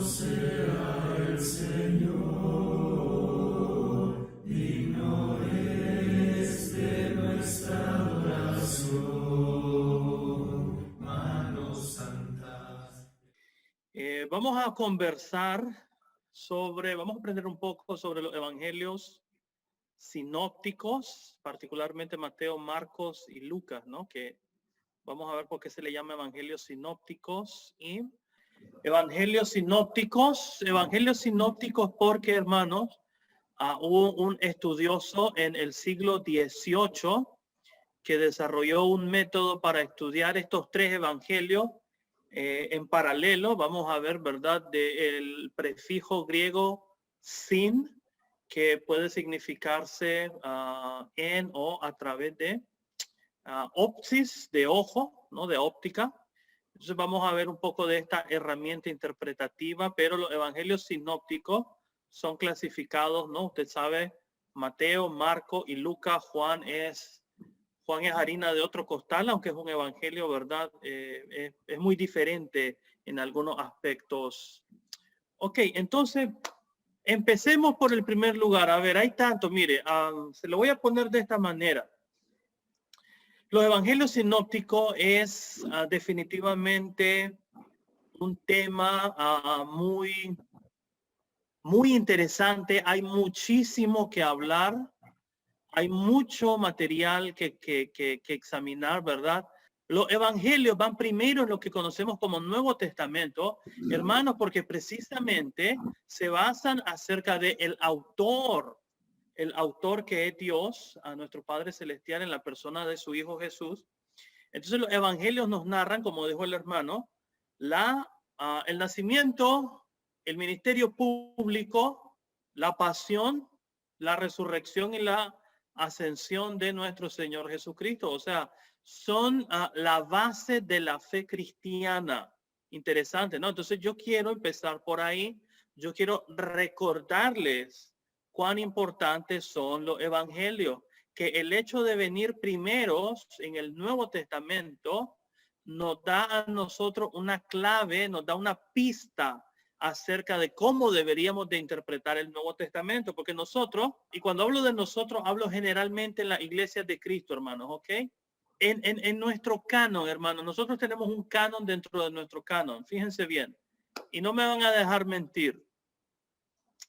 sea el Señor, digno es de nuestra adoración, manos santas. Vamos a conversar vamos a aprender un poco sobre los evangelios sinópticos, particularmente Mateo, Marcos y Lucas, ¿no? Que vamos a ver por qué se le llama evangelios sinópticos y evangelios sinópticos porque, hermanos, hubo un estudioso en el siglo XVIII que desarrolló un método para estudiar estos tres evangelios en paralelo. Vamos a ver, ¿verdad?, del prefijo griego sin, que puede significarse en o a través de opsis, de ojo, ¿no?, de óptica. Entonces vamos a ver un poco de esta herramienta interpretativa, pero los evangelios sinópticos son clasificados, ¿no? Usted sabe, Mateo, Marco y Lucas. Juan es harina de otro costal, aunque es un evangelio, ¿verdad? Es muy diferente en algunos aspectos. Ok, entonces empecemos por el primer lugar. A ver, hay tanto, mire, se lo voy a poner de esta manera. Los evangelios sinópticos es definitivamente un tema muy interesante. Hay muchísimo que hablar. Hay mucho material que examinar, ¿verdad? Los evangelios van primero en lo que conocemos como Nuevo Testamento, hermanos, porque precisamente se basan acerca de el autor que es Dios, a nuestro Padre Celestial, en la persona de su Hijo Jesús. Entonces los evangelios nos narran, como dijo el hermano, el nacimiento, el ministerio público, la pasión, la resurrección y la ascensión de nuestro Señor Jesucristo. O sea, son la base de la fe cristiana. Interesante, ¿no? Entonces yo quiero empezar por ahí. Yo quiero recordarles cuán importantes son los evangelios, que el hecho de venir primeros en el Nuevo Testamento nos da a nosotros una clave, nos da una pista acerca de cómo deberíamos de interpretar el Nuevo Testamento, porque nosotros, y cuando hablo de nosotros, hablo generalmente en la iglesia de Cristo, hermanos, ¿ok? En nuestro canon, hermanos, nosotros tenemos un canon dentro de nuestro canon, fíjense bien, y no me van a dejar mentir.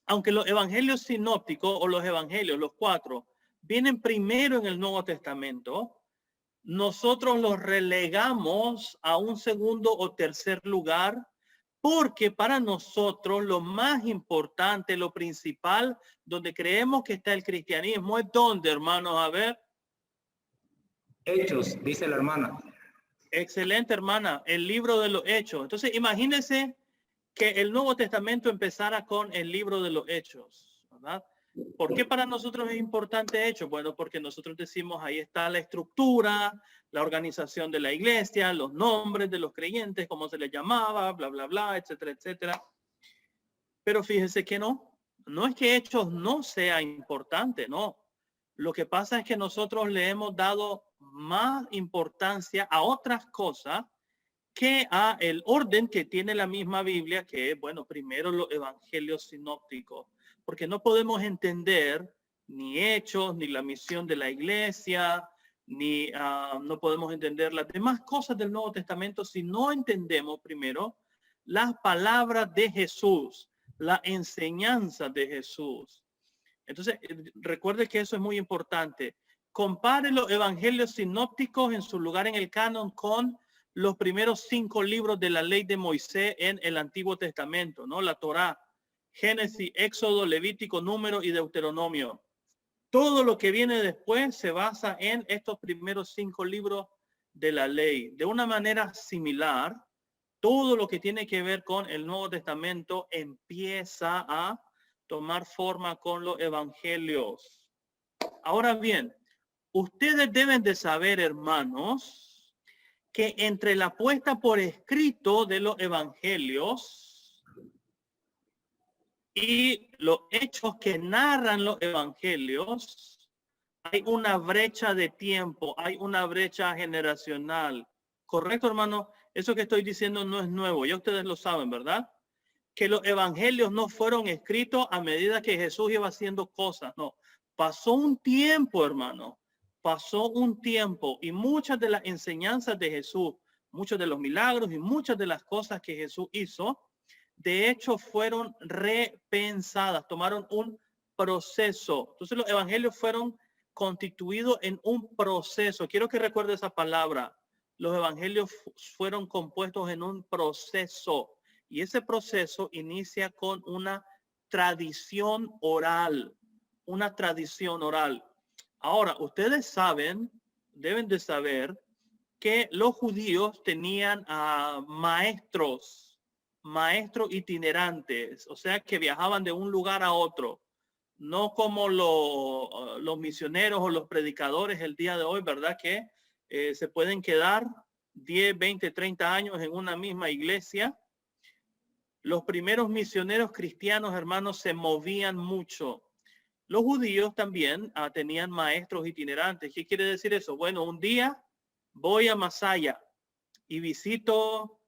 Aunque los evangelios sinópticos o los evangelios, los cuatro, vienen primero en el Nuevo Testamento, nosotros los relegamos a un segundo o tercer lugar, porque para nosotros lo más importante, lo principal, donde creemos que está el cristianismo, es donde, hermanos, a ver. Hechos, dice la hermana. Excelente, hermana, el libro de los Hechos. Entonces, imagínense que el Nuevo Testamento empezara con el libro de los Hechos, ¿verdad? ¿Por qué para nosotros es importante Hechos? Bueno, porque nosotros decimos ahí está la estructura, la organización de la iglesia, los nombres de los creyentes, cómo se les llamaba, bla, bla, bla, etcétera, etcétera. Pero fíjense que no es que Hechos no sea importante, no. Lo que pasa es que nosotros le hemos dado más importancia a otras cosas que a el orden que tiene la misma Biblia, que es, bueno, primero los evangelios sinópticos, porque no podemos entender ni Hechos, ni la misión de la iglesia, ni no podemos entender las demás cosas del Nuevo Testamento si no entendemos primero las palabras de Jesús, la enseñanza de Jesús. Entonces, recuerde que eso es muy importante. Compare los evangelios sinópticos en su lugar en el canon con los primeros 5 libros de la ley de Moisés en el Antiguo Testamento, ¿no? La Torá, Génesis, Éxodo, Levítico, Número y Deuteronomio. Todo lo que viene después se basa en estos primeros 5 libros de la ley. De una manera similar, todo lo que tiene que ver con el Nuevo Testamento empieza a tomar forma con los evangelios. Ahora bien, ustedes deben de saber, hermanos, que entre la puesta por escrito de los evangelios y los hechos que narran los evangelios, hay una brecha de tiempo, hay una brecha generacional. ¿Correcto, hermano? Eso que estoy diciendo no es nuevo, ya ustedes lo saben, ¿verdad? que los evangelios no fueron escritos a medida que Jesús iba haciendo cosas, no. Pasó un tiempo, hermano, pasó un tiempo y muchas de las enseñanzas de Jesús, muchos de los milagros y muchas de las cosas que Jesús hizo, de hecho fueron repensadas, tomaron un proceso. Entonces los evangelios fueron constituidos en un proceso. Quiero que recuerde esa palabra. Los evangelios fueron compuestos en un proceso. Y ese proceso inicia con una tradición oral, una tradición oral. Ahora, ustedes saben, deben de saber que los judíos tenían maestros itinerantes, o sea, que viajaban de un lugar a otro, no como los misioneros o los predicadores el día de hoy, ¿verdad? Que se pueden quedar 10, 20, 30 años en una misma iglesia. Los primeros misioneros cristianos, hermanos, se movían mucho. Los judíos también tenían maestros itinerantes. ¿Qué quiere decir eso? Bueno, un día voy a Masaya y visito,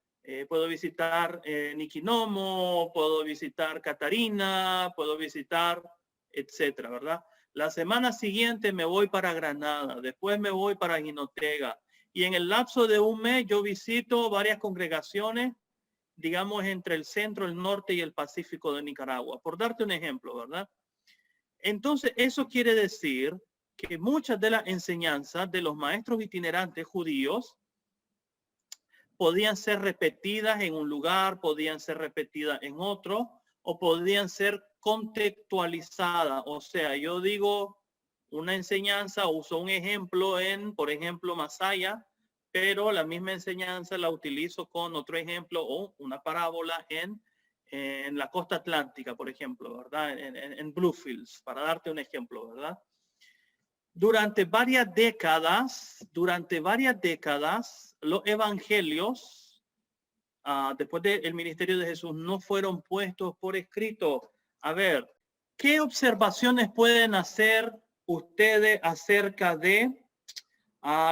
puedo visitar Niquinomo, puedo visitar Catarina, puedo visitar, etcétera, ¿verdad? La semana siguiente me voy para Granada, después me voy para Jinotega. Y en el lapso de un mes yo visito varias congregaciones, digamos, entre el centro, el norte y el Pacífico de Nicaragua, por darte un ejemplo, ¿verdad? Entonces, eso quiere decir que muchas de las enseñanzas de los maestros itinerantes judíos podían ser repetidas en un lugar, podían ser repetidas en otro, o podían ser contextualizadas. O sea, yo digo una enseñanza, uso un ejemplo por ejemplo, Masaya, pero la misma enseñanza la utilizo con otro ejemplo o una parábola en la costa atlántica, por ejemplo, ¿verdad? En Bluefields, para darte un ejemplo, ¿verdad? Durante varias décadas, los evangelios, después del ministerio de Jesús, no fueron puestos por escrito. A ver, ¿qué observaciones pueden hacer ustedes acerca de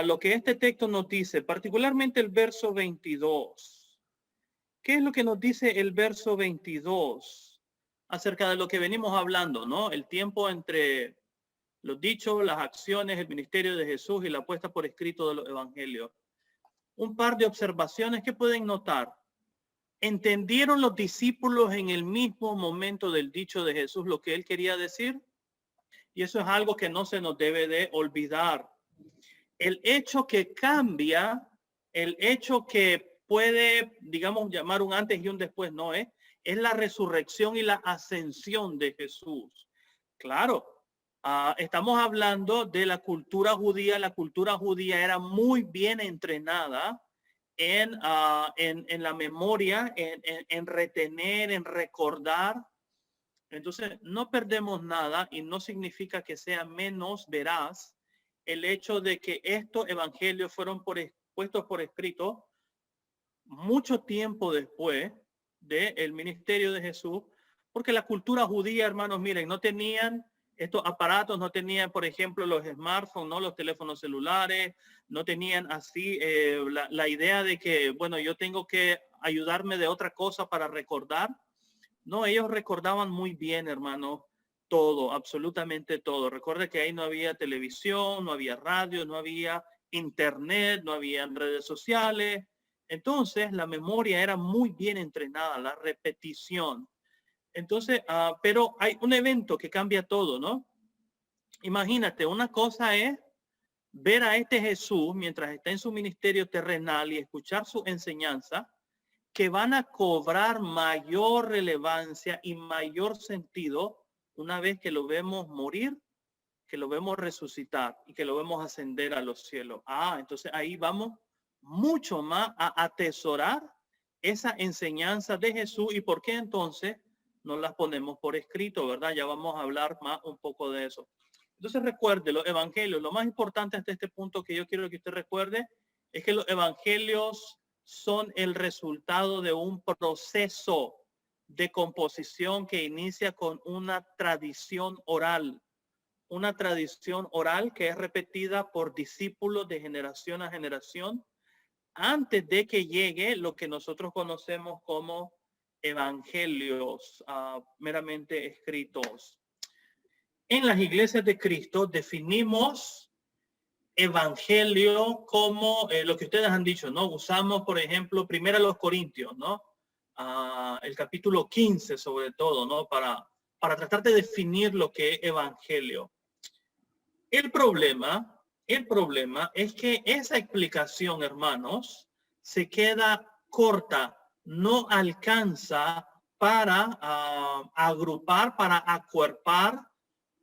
lo que este texto nos dice, particularmente el verso 22? ¿Qué es lo que nos dice el verso 22 acerca de lo que venimos hablando, ¿no? El tiempo entre los dichos, las acciones, el ministerio de Jesús y la puesta por escrito de los evangelios. Un par de observaciones que pueden notar. ¿Entendieron los discípulos en el mismo momento del dicho de Jesús lo que él quería decir? Y eso es algo que no se nos debe de olvidar. El hecho que cambia, el hecho que puede, digamos, llamar un antes y un después, no es la resurrección y la ascensión de Jesús. Claro, estamos hablando de la cultura judía. La cultura judía era muy bien entrenada en la memoria, en retener, en recordar. Entonces, no perdemos nada y no significa que sea menos veraz el hecho de que estos evangelios fueron puestos por escrito mucho tiempo después del ministerio de Jesús, porque la cultura judía, hermanos, miren, no tenían estos aparatos, no tenían, por ejemplo, los smartphones, no los teléfonos celulares, no tenían así la idea de que, bueno, yo tengo que ayudarme de otra cosa para recordar. No, ellos recordaban muy bien, hermano, todo, absolutamente todo. Recuerde que ahí no había televisión, no había radio, no había internet, no había redes sociales. Entonces, la memoria era muy bien entrenada, la repetición. Entonces, pero hay un evento que cambia todo, ¿no? Imagínate, una cosa es ver a este Jesús mientras está en su ministerio terrenal y escuchar su enseñanza, que van a cobrar mayor relevancia y mayor sentido una vez que lo vemos morir, que lo vemos resucitar y que lo vemos ascender a los cielos. Entonces ahí vamos mucho más a atesorar esa enseñanza de Jesús. ¿Y por qué entonces no las ponemos por escrito, verdad? Ya vamos a hablar más un poco de eso. Entonces recuerde, los evangelios, lo más importante hasta este punto que yo quiero que usted recuerde es que los evangelios son el resultado de un proceso de composición que inicia con una tradición oral que es repetida por discípulos de generación a generación antes de que llegue lo que nosotros conocemos como evangelios meramente escritos. En las iglesias de Cristo definimos evangelio como lo que ustedes han dicho, ¿no? Usamos, por ejemplo, primero los Corintios, ¿no? El capítulo 15 sobre todo, ¿no? Para tratar de definir lo que es evangelio. El problema es que esa explicación, hermanos, se queda corta, no alcanza para agrupar, para acuerpar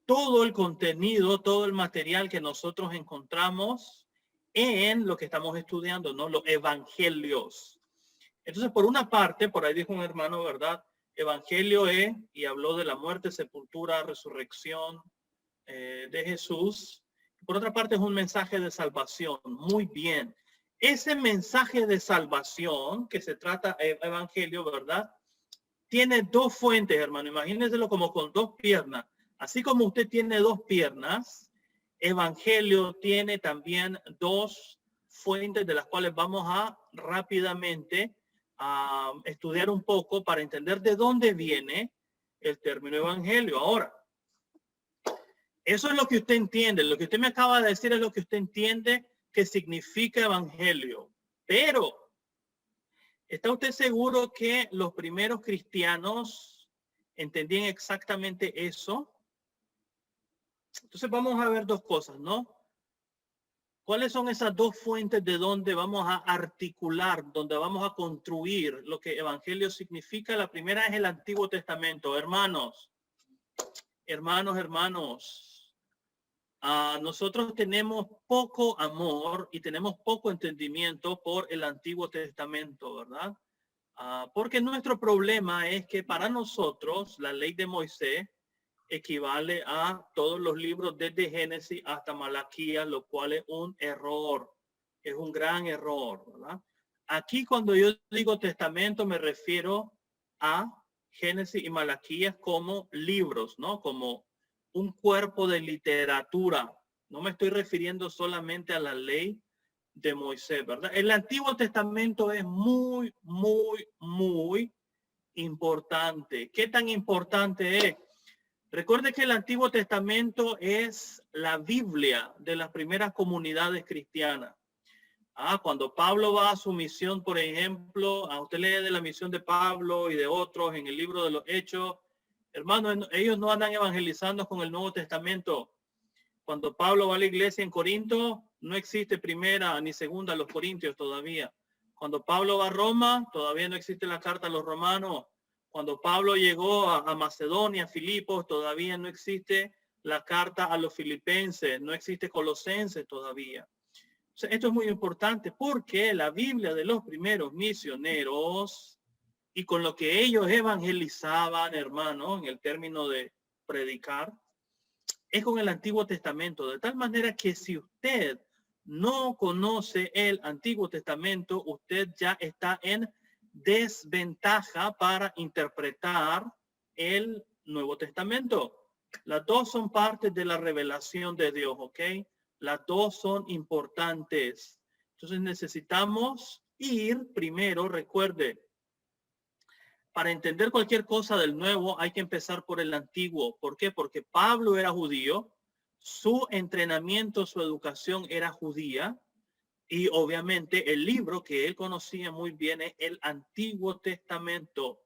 todo el contenido, todo el material que nosotros encontramos en lo que estamos estudiando, ¿no? Los evangelios. Entonces, por una parte, por ahí dijo un hermano, ¿verdad? Evangelio es, y habló de la muerte, sepultura, resurrección de Jesús. Por otra parte, es un mensaje de salvación. Muy bien. Ese mensaje de salvación que se trata evangelio, ¿verdad? Tiene dos fuentes, hermano. Imagínenselo como con dos piernas. Así como usted tiene dos piernas, evangelio tiene también dos fuentes de las cuales vamos a rápidamente estudiar un poco para entender de dónde viene el término evangelio. Ahora, eso es lo que usted entiende. Lo que usted me acaba de decir es lo que usted entiende que significa evangelio. Pero, ¿está usted seguro que los primeros cristianos entendían exactamente eso? Entonces vamos a ver dos cosas, ¿no? ¿Cuáles son esas dos fuentes de donde vamos a articular, donde vamos a construir lo que evangelio significa? La primera es el Antiguo Testamento. Hermanos. Nosotros tenemos poco amor y tenemos poco entendimiento por el Antiguo Testamento, ¿verdad? Porque nuestro problema es que para nosotros la ley de Moisés equivale a todos los libros desde Génesis hasta Malaquías, lo cual es un error, es un gran error, ¿verdad? Aquí cuando yo digo testamento me refiero a Génesis y Malaquías como libros, ¿no? Como un cuerpo de literatura. No me estoy refiriendo solamente a la ley de Moisés, ¿verdad? El Antiguo Testamento es muy, muy, muy importante. ¿Qué tan importante es? Recuerde que el Antiguo Testamento es la Biblia de las primeras comunidades cristianas. Cuando Pablo va a su misión, por ejemplo, usted lee de la misión de Pablo y de otros en el libro de los Hechos, hermanos, ellos no andan evangelizando con el Nuevo Testamento. Cuando Pablo va a la iglesia en Corinto, no existe primera ni segunda a los corintios todavía. Cuando Pablo va a Roma, todavía no existe la carta a los romanos. Cuando Pablo llegó a Macedonia, Filipos, todavía no existe la carta a los filipenses, no existe Colosenses todavía. O sea, esto es muy importante porque la Biblia de los primeros misioneros y con lo que ellos evangelizaban, hermano, en el término de predicar, es con el Antiguo Testamento. De tal manera que si usted no conoce el Antiguo Testamento, usted ya está en desventaja para interpretar el Nuevo Testamento. Las dos son partes de la revelación de Dios, ¿ok? Las dos son importantes. Entonces necesitamos ir primero, recuerde, para entender cualquier cosa del nuevo hay que empezar por el antiguo. ¿Por qué? Porque Pablo era judío, su entrenamiento, su educación era judía y obviamente el libro que él conocía muy bien es el Antiguo Testamento.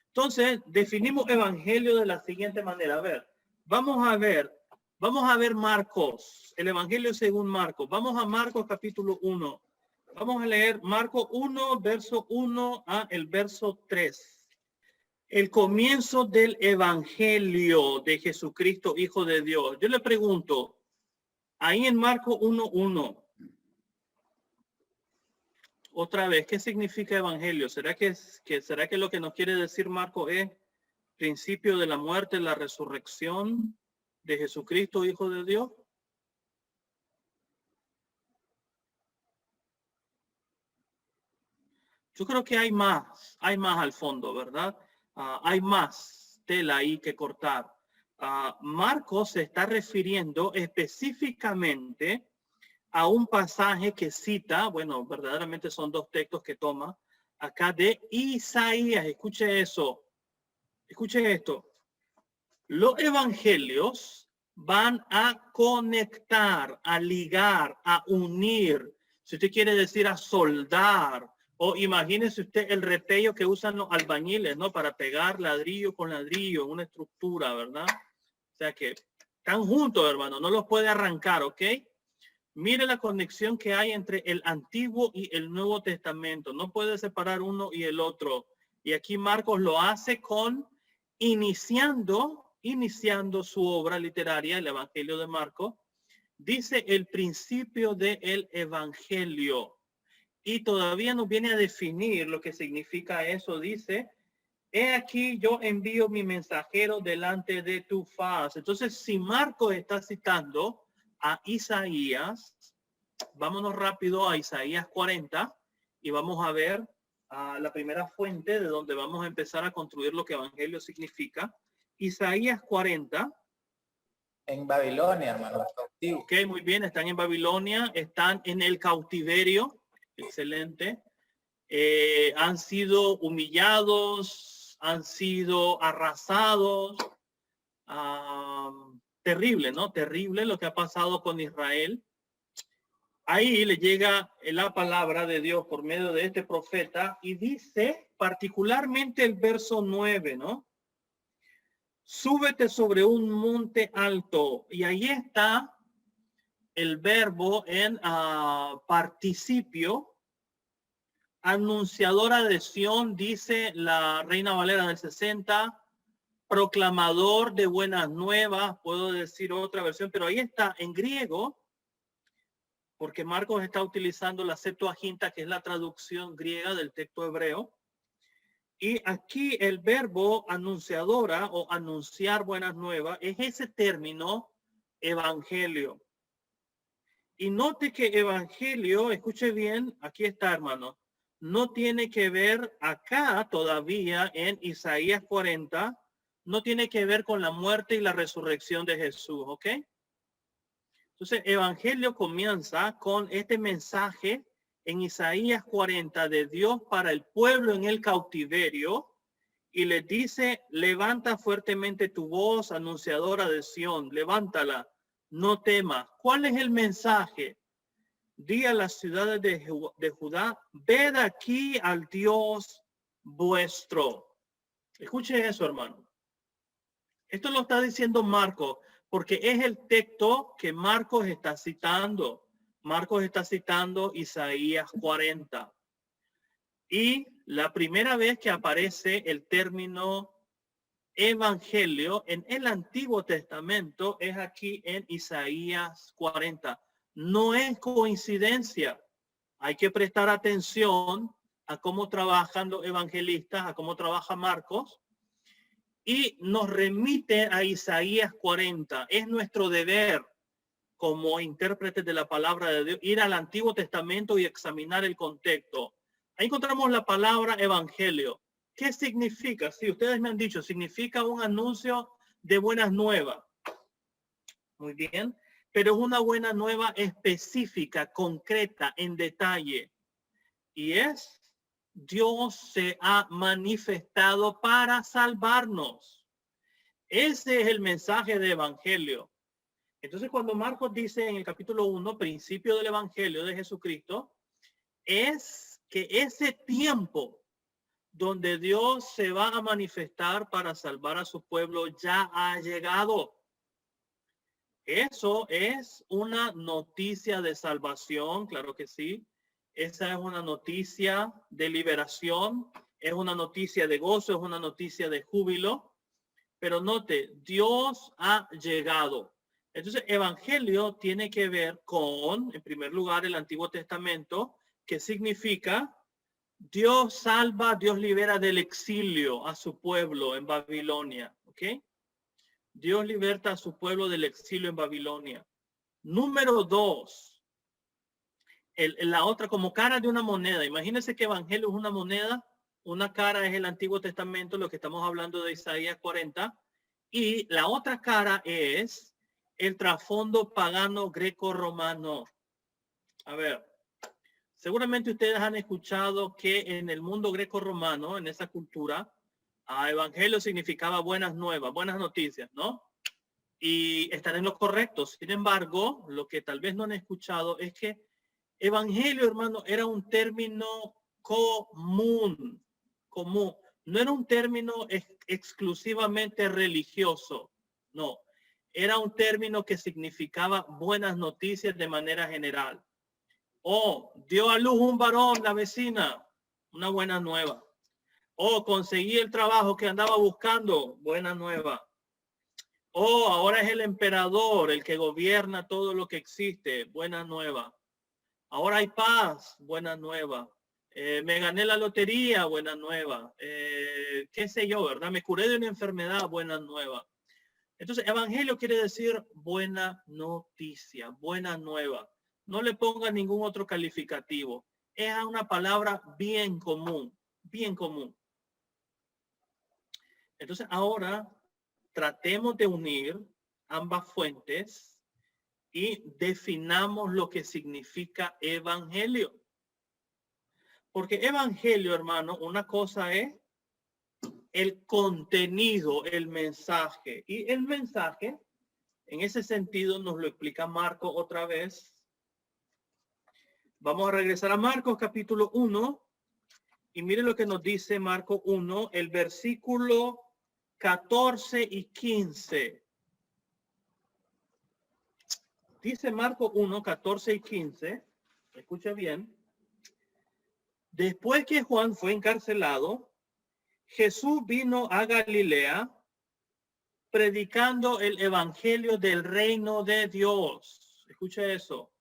Entonces definimos evangelio de la siguiente manera. A ver, vamos a ver Marcos, el evangelio según Marcos. Vamos a Marcos capítulo 1. Vamos a leer Marcos 1, verso 1 a el verso 3. El comienzo del evangelio de Jesucristo, Hijo de Dios. Yo le pregunto, ahí en Marcos 1:1, otra vez, ¿qué significa evangelio? ¿Será que lo que nos quiere decir Marcos es principio de la muerte, la resurrección de Jesucristo, Hijo de Dios? Yo creo que hay más al fondo, ¿verdad? Hay más tela ahí que cortar. Marcos se está refiriendo específicamente a un pasaje que cita, bueno, verdaderamente son dos textos que toma, acá de Isaías. Escuche eso. Escuche esto. Los evangelios van a conectar, a ligar, a unir, si usted quiere decir a soldar, o imagínese usted el repello que usan los albañiles, ¿no? Para pegar ladrillo con ladrillo en una estructura, ¿verdad? O sea que están juntos, hermano, no los puede arrancar, ¿ok? Mire la conexión que hay entre el Antiguo y el Nuevo Testamento. No puede separar uno y el otro. Y aquí Marcos lo hace con iniciando su obra literaria, el Evangelio de Marcos. Dice el principio del Evangelio. Y todavía nos viene a definir lo que significa eso. Dice, he aquí yo envío mi mensajero delante de tu faz. Entonces, si Marcos está citando a Isaías, vámonos rápido a Isaías 40 y vamos a ver la primera fuente de donde vamos a empezar a construir lo que evangelio significa. Isaías 40. En Babilonia, hermano, cautivo. Ok, muy bien, están en Babilonia, están en el cautiverio, excelente. Han sido humillados, han sido arrasados. Terrible, ¿no? Terrible lo que ha pasado con Israel. Ahí le llega la palabra de Dios por medio de este profeta y dice particularmente el verso 9, ¿no? Súbete sobre un monte alto. Y ahí está el verbo en participio. Anunciadora de Sión, dice la Reina Valera del 60. Proclamador de buenas nuevas, puedo decir otra versión, pero ahí está en griego, porque Marcos está utilizando la Septuaginta, que es la traducción griega del texto hebreo. Y aquí el verbo anunciadora o anunciar buenas nuevas es ese término evangelio. Y note que evangelio, escuche bien, aquí está, hermano, no tiene que ver acá todavía en Isaías 40, no tiene que ver con la muerte y la resurrección de Jesús, ¿ok? Entonces, evangelio comienza con este mensaje en Isaías 40 de Dios para el pueblo en el cautiverio y le dice, levanta fuertemente tu voz, anunciadora de Sión, levántala, no temas. ¿Cuál es el mensaje? Di a las ciudades de Judá, ved aquí al Dios vuestro. Escuche eso, hermano. Esto lo está diciendo Marcos, porque es el texto que Marcos está citando. Marcos está citando Isaías 40. Y la primera vez que aparece el término evangelio en el Antiguo Testamento es aquí en Isaías 40. No es coincidencia. Hay que prestar atención a cómo trabajan los evangelistas, a cómo trabaja Marcos. Y nos remite a Isaías 40. Es nuestro deber como intérpretes de la palabra de Dios ir al Antiguo Testamento y examinar el contexto. Ahí encontramos la palabra evangelio. ¿Qué significa? Sí, ustedes me han dicho, significa un anuncio de buenas nuevas. Muy bien, pero es una buena nueva específica, concreta, en detalle. Y es Dios se ha manifestado para salvarnos. Ese es el mensaje de evangelio. Entonces, cuando Marcos dice en el capítulo 1, principio del evangelio de Jesucristo, es que ese tiempo donde Dios se va a manifestar para salvar a su pueblo ya ha llegado. Eso es una noticia de salvación, claro que sí. Esa es una noticia de liberación, es una noticia de gozo, es una noticia de júbilo. Pero note, Dios ha llegado. Entonces, evangelio tiene que ver con, en primer lugar, el Antiguo Testamento, que significa Dios salva, Dios libera del exilio a su pueblo en Babilonia. ¿Ok? Dios liberta a su pueblo del exilio en Babilonia. Número 2. La otra como cara de una moneda. Imagínense que evangelio es una moneda. Una cara es el Antiguo Testamento, lo que estamos hablando de Isaías 40. Y la otra cara es el trasfondo pagano greco-romano. A ver, Seguramente ustedes han escuchado que en el mundo greco-romano, en esa cultura, evangelio significaba buenas nuevas, buenas noticias, ¿no? Y estar en lo correcto. Sin embargo, lo que tal vez no han escuchado es que evangelio, hermano, era un término común. No era un término exclusivamente religioso, no. Era un término que significaba buenas noticias de manera general. Dio a luz un varón la vecina, una buena nueva. Conseguí el trabajo que andaba buscando, buena nueva. Ahora es el emperador el que gobierna todo lo que existe, buena nueva. Ahora hay paz, buena nueva. Me gané la lotería, buena nueva. Qué sé yo, ¿verdad? Me curé de una enfermedad, buena nueva. Entonces, evangelio quiere decir buena noticia, buena nueva. No le ponga ningún otro calificativo. Es una palabra bien común, bien común. Entonces, ahora tratemos de unir ambas fuentes y definamos lo que significa evangelio. Porque evangelio, hermano, una cosa es el contenido, el mensaje. Y el mensaje, en ese sentido, nos lo explica Marcos otra vez. Vamos a regresar a Marcos capítulo 1. Y mire lo que nos dice Marcos 1, el versículo 14 y 15. Dice Marcos 1, 14 y 15. Escucha bien. Después que Juan fue encarcelado, Jesús vino a Galilea predicando el evangelio del reino de Dios. Escucha eso.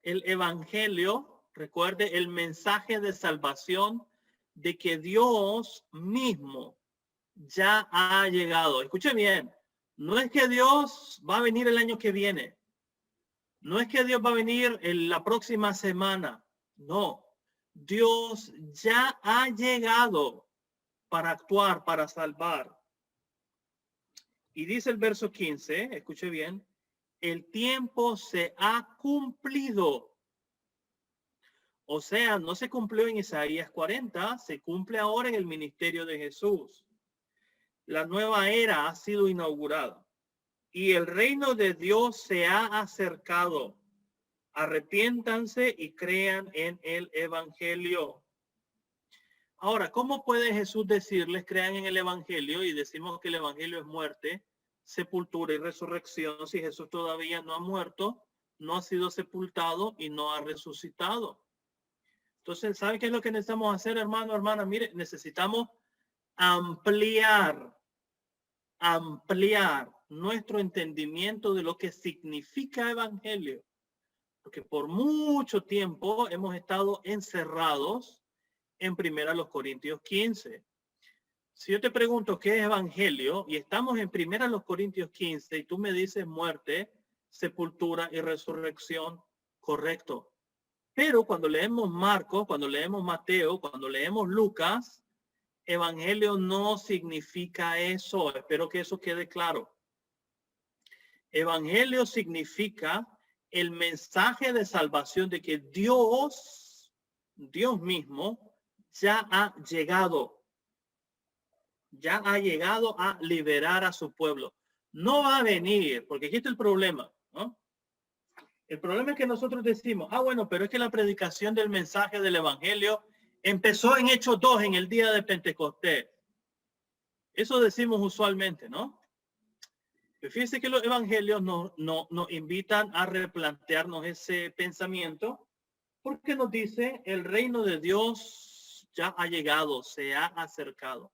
El evangelio, recuerde, el mensaje de salvación de que Dios mismo ya ha llegado. Escuche bien. No es que Dios va a venir el año que viene. No es que Dios va a venir en la próxima semana. No. Dios ya ha llegado para actuar, para salvar. Y dice el verso 15, escuche bien, el tiempo se ha cumplido. O sea, no se cumplió en Isaías 40, se cumple ahora en el ministerio de Jesús. La nueva era ha sido inaugurada y el reino de Dios se ha acercado. Arrepiéntanse y crean en el evangelio. Ahora, ¿cómo puede Jesús decirles crean en el evangelio y decimos que el evangelio es muerte, sepultura y resurrección si Jesús todavía no ha muerto, no ha sido sepultado y no ha resucitado? Entonces, ¿sabe qué es lo que necesitamos hacer, hermano, hermana? Mire, necesitamos ampliar nuestro entendimiento de lo que significa evangelio. Porque por mucho tiempo hemos estado encerrados en 1 Corintios 15. Si yo te pregunto qué es evangelio y estamos en 1 Corintios 15 y tú me dices muerte, sepultura y resurrección, correcto. Pero cuando leemos Marcos, cuando leemos Mateo, cuando leemos Lucas, evangelio no significa eso. Espero que eso quede claro. Evangelio significa el mensaje de salvación de que Dios mismo ya ha llegado a liberar a su pueblo. No va a venir, porque aquí está el problema, ¿no? El problema es que nosotros decimos, bueno, pero es que la predicación del mensaje del evangelio empezó en Hechos 2, en el día de Pentecostés. Eso decimos usualmente, ¿no? Pero fíjense que los evangelios nos invitan a replantearnos ese pensamiento, porque nos dice el reino de Dios ya ha llegado, se ha acercado.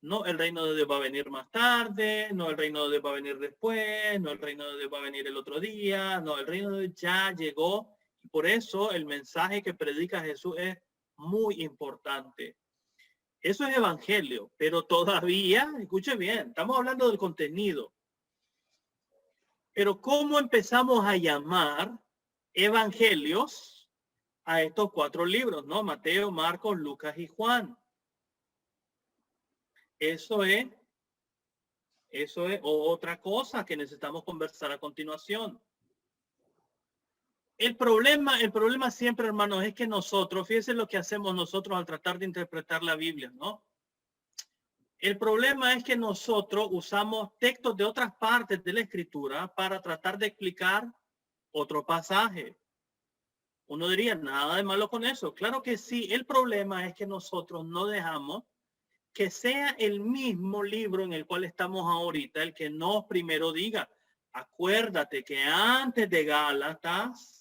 No, el reino de Dios va a venir más tarde, no, el reino de Dios va a venir después, no, el reino de Dios va a venir el otro día, no, el reino de Dios ya llegó. Y por eso el mensaje que predica Jesús es muy importante. Eso es evangelio, pero todavía, escuche bien, estamos hablando del contenido. Pero ¿cómo empezamos a llamar evangelios a estos 4 libros, ¿no? Mateo, Marcos, Lucas y Juan. Eso es otra cosa que necesitamos conversar a continuación. El problema siempre, hermanos, es que nosotros, fíjense lo que hacemos nosotros al tratar de interpretar la Biblia, ¿no? El problema es que nosotros usamos textos de otras partes de la Escritura para tratar de explicar otro pasaje. Uno diría, nada de malo con eso. Claro que sí. El problema es que nosotros no dejamos que sea el mismo libro en el cual estamos ahorita el que nos primero diga, acuérdate que antes de Gálatas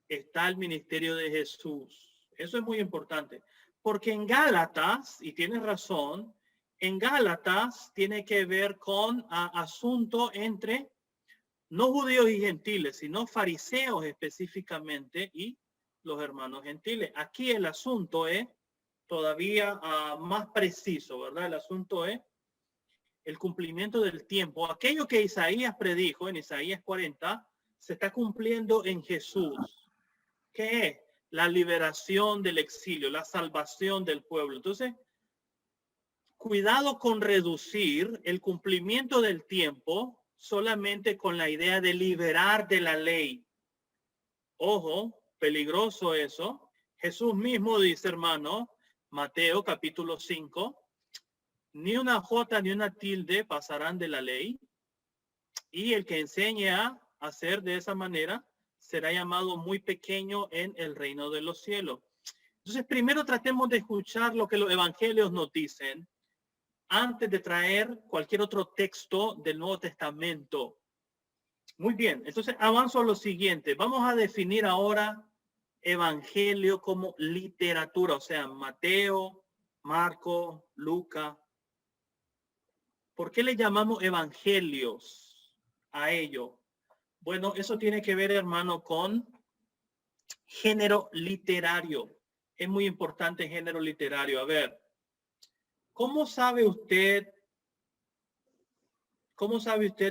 está el ministerio de Jesús. Eso es muy importante, porque en Gálatas, y tienes razón, en Gálatas tiene que ver con asunto entre no judíos y gentiles, sino fariseos específicamente y los hermanos gentiles. Aquí el asunto es todavía más preciso, ¿verdad? El asunto es el cumplimiento del tiempo. Aquello que Isaías predijo en Isaías 40 se está cumpliendo en Jesús. ¿Qué es? La liberación del exilio, la salvación del pueblo. Entonces, cuidado con reducir el cumplimiento del tiempo solamente con la idea de liberar de la ley. Ojo, peligroso eso. Jesús mismo dice, hermano, Mateo capítulo 5, ni una jota ni una tilde pasarán de la ley, y el que enseñe a hacer de esa manera será llamado muy pequeño en el reino de los cielos. Entonces, primero tratemos de escuchar lo que los evangelios nos dicen antes de traer cualquier otro texto del Nuevo Testamento. Muy bien, entonces avanzo a lo siguiente. Vamos a definir ahora evangelio como literatura, o sea, Mateo, Marcos, Lucas. ¿Por qué le llamamos evangelios a ello? Bueno, eso tiene que ver, hermano, con género literario. Es muy importante el género literario. A ver, ¿cómo sabe usted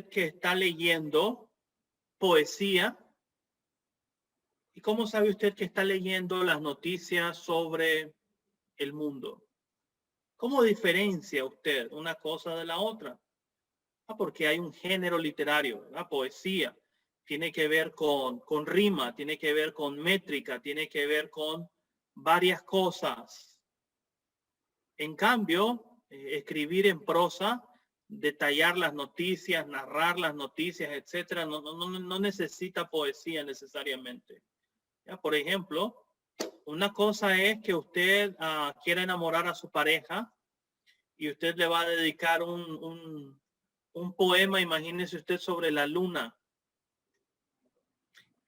que está leyendo poesía? ¿Y cómo sabe usted que está leyendo las noticias sobre el mundo? ¿Cómo diferencia usted una cosa de la otra? Porque hay un género literario, la poesía. Tiene que ver con rima, tiene que ver con métrica, tiene que ver con varias cosas. En cambio, escribir en prosa, detallar las noticias, narrar las noticias, etcétera, no necesita poesía necesariamente. ¿Ya? Por ejemplo, una cosa es que usted quiera enamorar a su pareja y usted le va a dedicar un poema, imagínese usted, sobre la luna.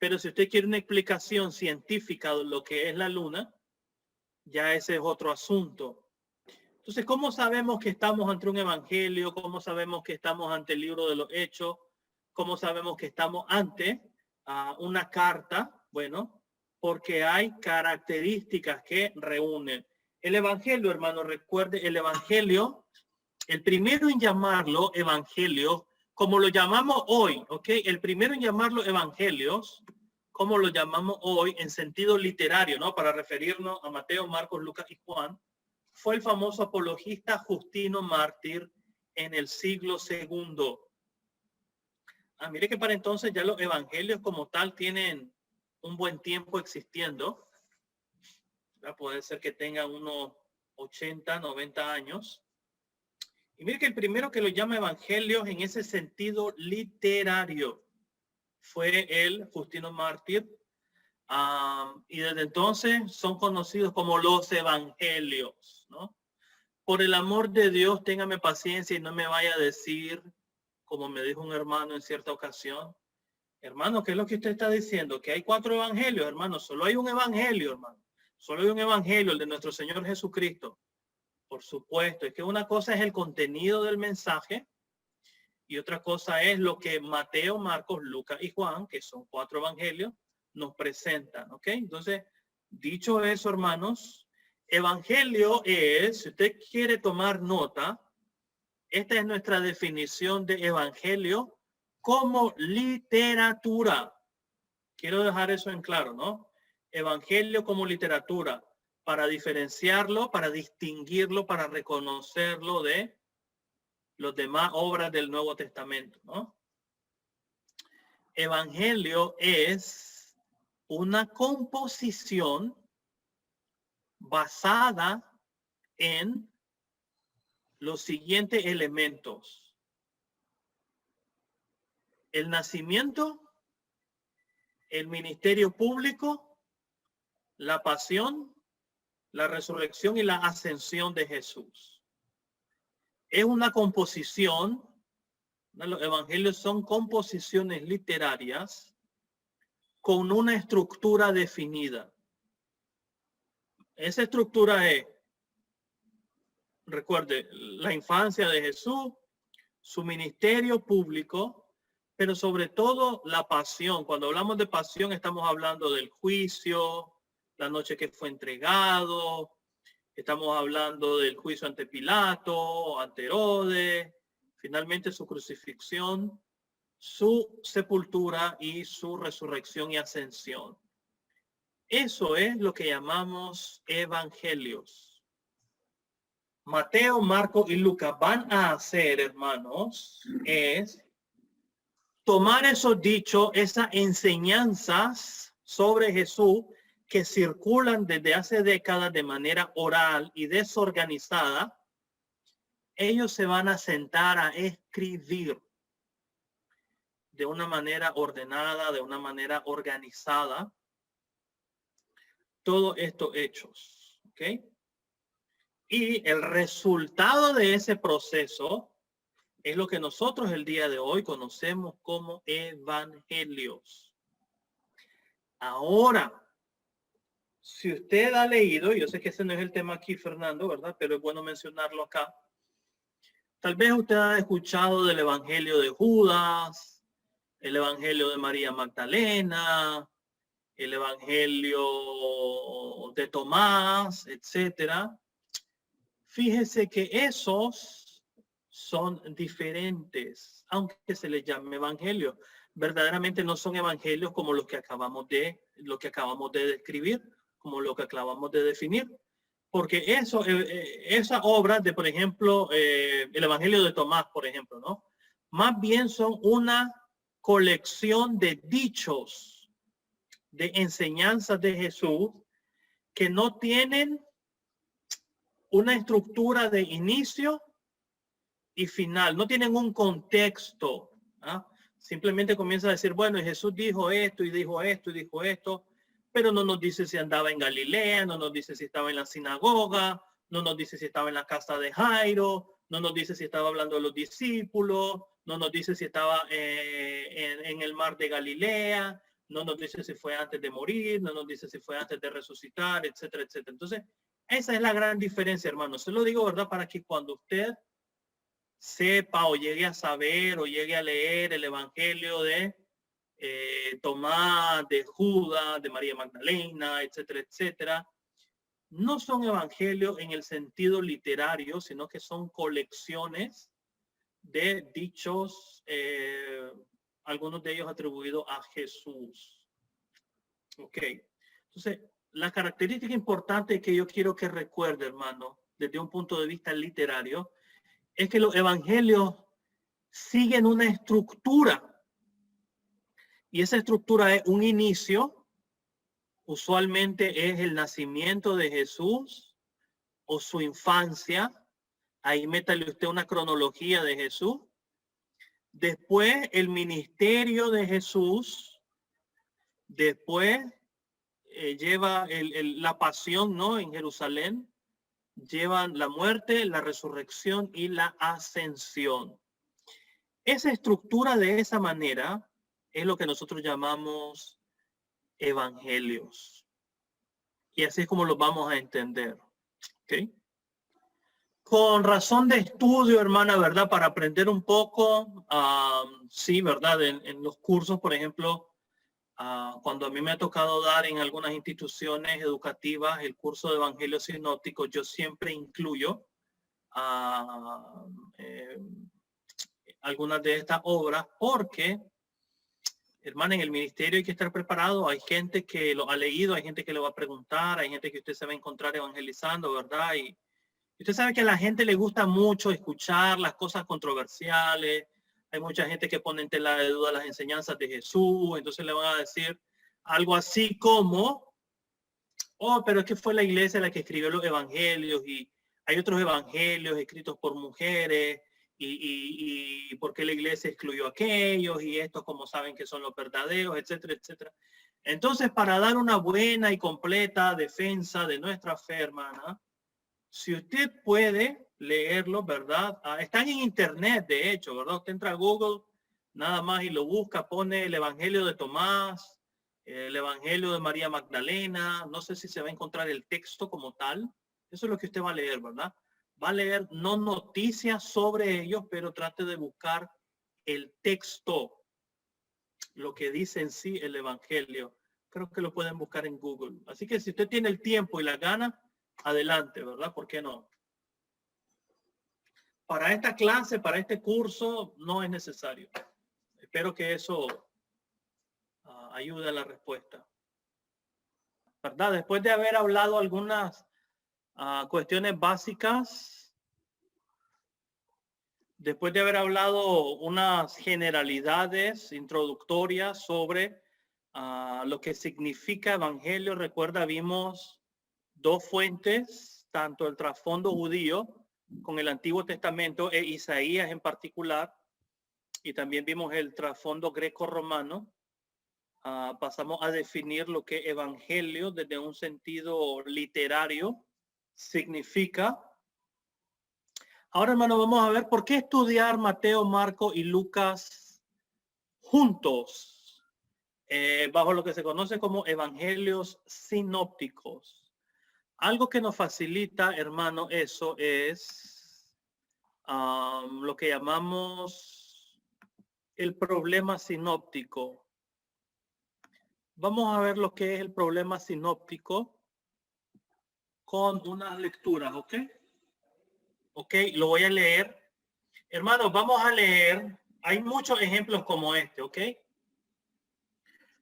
Pero si usted quiere una explicación científica de lo que es la luna, ya ese es otro asunto. Entonces, ¿cómo sabemos que estamos ante un evangelio? ¿Cómo sabemos que estamos ante el libro de los Hechos? ¿Cómo sabemos que estamos ante una carta? Bueno, porque hay características que reúnen. El evangelio, hermano, recuerde, el evangelio, el primero en llamarlo evangelio, como lo llamamos hoy, ¿ok? El primero en llamarlo evangelios, como lo llamamos hoy en sentido literario, ¿no? Para referirnos a Mateo, Marcos, Lucas y Juan, fue el famoso apologista Justino Mártir en el siglo II. Mire que para entonces ya los evangelios como tal tienen un buen tiempo existiendo. Puede ser que tengan unos 80, 90 años. Y mire que el primero que lo llama evangelios en ese sentido literario fue el Justino Mártir. Y desde entonces son conocidos como los evangelios, ¿no? Por el amor de Dios, téngame paciencia y no me vaya a decir, como me dijo un hermano en cierta ocasión, hermano, ¿qué es lo que usted está diciendo? Que hay 4 evangelios, hermano. Solo hay un evangelio, hermano. Solo hay un evangelio, el de nuestro Señor Jesucristo. Por supuesto, es que una cosa es el contenido del mensaje y otra cosa es lo que Mateo, Marcos, Lucas y Juan, que son 4 evangelios, nos presentan, ¿ok? Entonces, dicho eso, hermanos, evangelio es, si usted quiere tomar nota, esta es nuestra definición de evangelio como literatura. Quiero dejar eso en claro, ¿no? Evangelio como literatura, para diferenciarlo, para distinguirlo, para reconocerlo de los demás obras del Nuevo Testamento, ¿no? evangelio es una composición basada en los siguientes elementos: el nacimiento, el ministerio público, la pasión, la resurrección y la ascensión de Jesús. Es una composición, ¿no? Los evangelios son composiciones literarias con una estructura definida. Esa estructura es, recuerde, la infancia de Jesús, su ministerio público, pero sobre todo la pasión. Cuando hablamos de pasión estamos hablando del juicio, la noche que fue entregado, estamos hablando del juicio ante Pilato, ante Herodes, finalmente su crucifixión, su sepultura y su resurrección y ascensión. Eso es lo que llamamos evangelios. Mateo, Marcos y Lucas van a hacer, hermanos, es tomar esos dichos, esas enseñanzas sobre Jesús que circulan desde hace décadas de manera oral y desorganizada. Ellos se van a sentar a escribir de una manera ordenada, de una manera organizada, todos estos hechos, ¿ok? Y el resultado de ese proceso es lo que nosotros el día de hoy conocemos como evangelios. Ahora, si usted ha leído, yo sé que ese no es el tema aquí, Fernando, ¿verdad? Pero es bueno mencionarlo acá. Tal vez usted ha escuchado del evangelio de Judas, el evangelio de María Magdalena, el evangelio de Tomás, etcétera. Fíjese que esos son diferentes, aunque se les llame evangelio. Verdaderamente no son evangelios como los que acabamos de describir, como lo que acabamos de definir, porque esas obras de, por ejemplo, el evangelio de Tomás, por ejemplo, ¿no? Más bien son una colección de dichos, de enseñanzas de Jesús que no tienen una estructura de inicio y final, no tienen un contexto, ¿ah? Simplemente comienza a decir, bueno, Jesús dijo esto y dijo esto y dijo esto, pero no nos dice si andaba en Galilea, no nos dice si estaba en la sinagoga, no nos dice si estaba en la casa de Jairo, no nos dice si estaba hablando de los discípulos, no nos dice si estaba en el mar de Galilea, no nos dice si fue antes de morir, no nos dice si fue antes de resucitar, etcétera, etcétera. Entonces, esa es la gran diferencia, hermano. Se lo digo, ¿verdad? Para que cuando usted sepa o llegue a saber o llegue a leer el evangelio de Tomás, de Judas, de María Magdalena, etcétera, etcétera, no son evangelios en el sentido literario, sino que son colecciones de dichos, algunos de ellos atribuidos a Jesús. Ok, entonces la característica importante que yo quiero que recuerde, hermano, desde un punto de vista literario, es que los evangelios siguen una estructura. Y esa estructura es un inicio, usualmente es el nacimiento de Jesús o su infancia. Ahí métale usted una cronología de Jesús. Después el ministerio de Jesús. Después lleva la pasión, ¿no? En Jerusalén. Llevan la muerte, la resurrección y la ascensión. Esa estructura de esa manera es lo que nosotros llamamos evangelios. Y así es como los vamos a entender. ¿Okay? Con razón de estudio, hermana, ¿verdad? Para aprender un poco, sí, ¿verdad? En los cursos, por ejemplo, cuando a mí me ha tocado dar en algunas instituciones educativas el curso de Evangelio Sinóptico, yo siempre incluyo algunas de estas obras porque, hermana, en el ministerio hay que estar preparado. Hay gente que lo ha leído, hay gente que le va a preguntar, hay gente que usted se va a encontrar evangelizando, ¿verdad? Y usted sabe que a la gente le gusta mucho escuchar las cosas controversiales, Hay mucha gente que pone en tela de duda las enseñanzas de Jesús, entonces le van a decir algo así como, oh, pero es que fue la iglesia la que escribió los evangelios y hay otros evangelios escritos por mujeres y por qué la iglesia excluyó a aquellos y estos como saben que son los verdaderos, etcétera, etcétera. Entonces, para dar una buena y completa defensa de nuestra fe, hermana, si usted puede leerlo, ¿verdad? Están en internet, de hecho, ¿verdad? Usted entra a Google nada más y lo busca, pone el Evangelio de Tomás, el Evangelio de María Magdalena, no sé si se va a encontrar el texto como tal. Eso es lo que usted va a leer, ¿verdad? Va a leer no noticias sobre ellos, pero trate de buscar el texto, lo que dice en sí el Evangelio. Creo que lo pueden buscar en Google. Así que si usted tiene el tiempo y la gana, adelante, ¿verdad? ¿Por qué no? Para esta clase, para este curso, no es necesario. Espero que eso ayude a la respuesta. ¿Verdad? Después de haber hablado algunas cuestiones básicas, después de haber hablado unas generalidades introductorias sobre lo que significa evangelio, recuerda, vimos dos fuentes, tanto el trasfondo judío con el Antiguo Testamento e Isaías en particular, y también vimos el trasfondo greco-romano. Pasamos a definir lo que evangelio desde un sentido literario significa. Ahora, hermano, vamos a ver por qué estudiar Mateo, Marcos y Lucas juntos, bajo lo que se conoce como evangelios sinópticos. Algo que nos facilita, hermano, eso es lo que llamamos el problema sinóptico. Vamos a ver lo que es el problema sinóptico con unas lecturas, ¿ok? Ok, lo voy a leer. Hermanos, vamos a leer. Hay muchos ejemplos como este, ¿ok?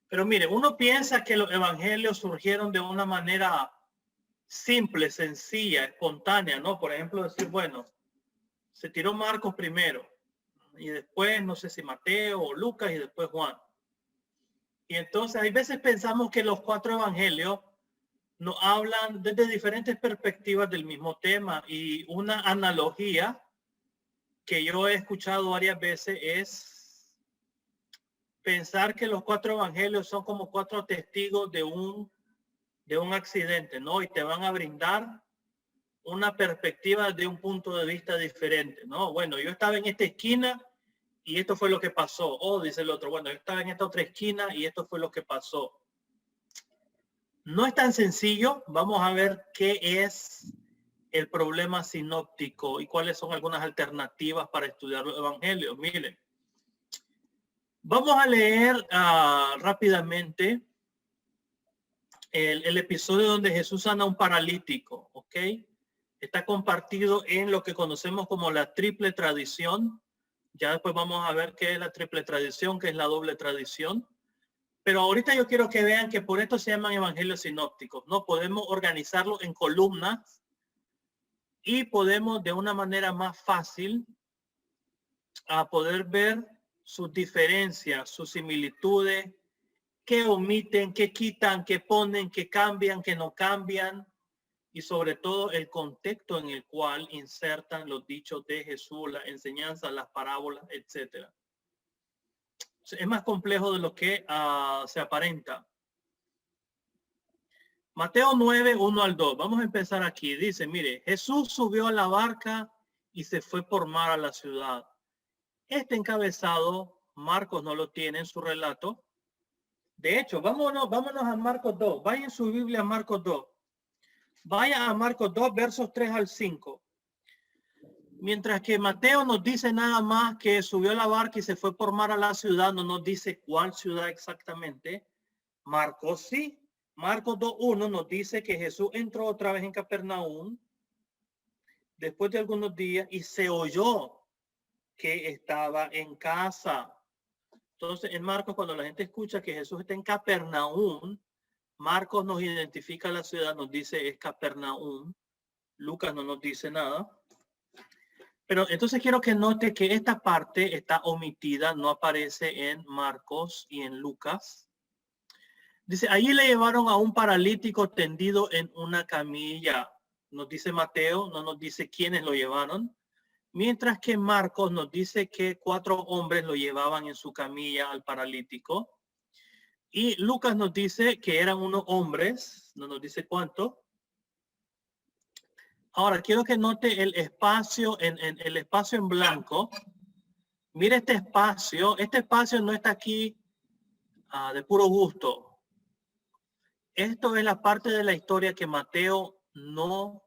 Pero mire, uno piensa que los evangelios surgieron de una manera simple, sencilla, espontánea, ¿no? Por ejemplo, decir, bueno, se tiró Marcos primero y después, no sé si Mateo o Lucas y después Juan. Y entonces, hay veces pensamos que los cuatro evangelios nos hablan desde diferentes perspectivas del mismo tema y una analogía que yo he escuchado varias veces es pensar que los cuatro evangelios son como cuatro testigos de un accidente, ¿no? Y te van a brindar una perspectiva de un punto de vista diferente, ¿no? Bueno, yo estaba en esta esquina y esto fue lo que pasó. O dice el otro, bueno, yo estaba en esta otra esquina y esto fue lo que pasó. No es tan sencillo. Vamos a ver qué es el problema sinóptico y cuáles son algunas alternativas para estudiar los evangelios. Miren, vamos a leer rápidamente el episodio donde Jesús sana a un paralítico, ¿ok? Está compartido en lo que conocemos como la triple tradición. Ya después vamos a ver qué es la triple tradición, qué es la doble tradición. Pero ahorita yo quiero que vean que por esto se llaman evangelios sinópticos, ¿no? Podemos organizarlo en columnas y podemos de una manera más fácil poder ver sus diferencias, sus similitudes, qué omiten, qué quitan, qué ponen, qué cambian, qué no cambian, y sobre todo el contexto en el cual insertan los dichos de Jesús, las enseñanzas, las parábolas, etcétera. Es más complejo de lo que se aparenta. Mateo 9, 1 al 2. Vamos a empezar aquí. Dice, mire, Jesús subió a la barca y se fue por mar a la ciudad. Este encabezado, Marcos no lo tiene en su relato. De hecho, vámonos a Marcos 2. Vaya en su Biblia a Marcos 2. Vaya a Marcos 2, versos 3 al 5. Mientras que Mateo nos dice nada más que subió a la barca y se fue por mar a la ciudad, no nos dice cuál ciudad exactamente. Marcos sí. Marcos 2:1 nos dice que Jesús entró otra vez en Capernaum después de algunos días y se oyó que estaba en casa. Entonces, en Marcos, cuando la gente escucha que Jesús está en Capernaum, Marcos nos identifica la ciudad, nos dice es Capernaum. Lucas no nos dice nada. Pero entonces quiero que note que esta parte está omitida, no aparece en Marcos y en Lucas. Dice, allí le llevaron a un paralítico tendido en una camilla. Nos dice Mateo, no nos dice quiénes lo llevaron. Mientras que Marcos nos dice que 4 hombres lo llevaban en su camilla al paralítico. Y Lucas nos dice que eran unos hombres, no nos dice cuánto. Ahora, quiero que note el espacio, en el espacio en blanco. Mire este espacio no está aquí de puro gusto. Esto es la parte de la historia que Mateo no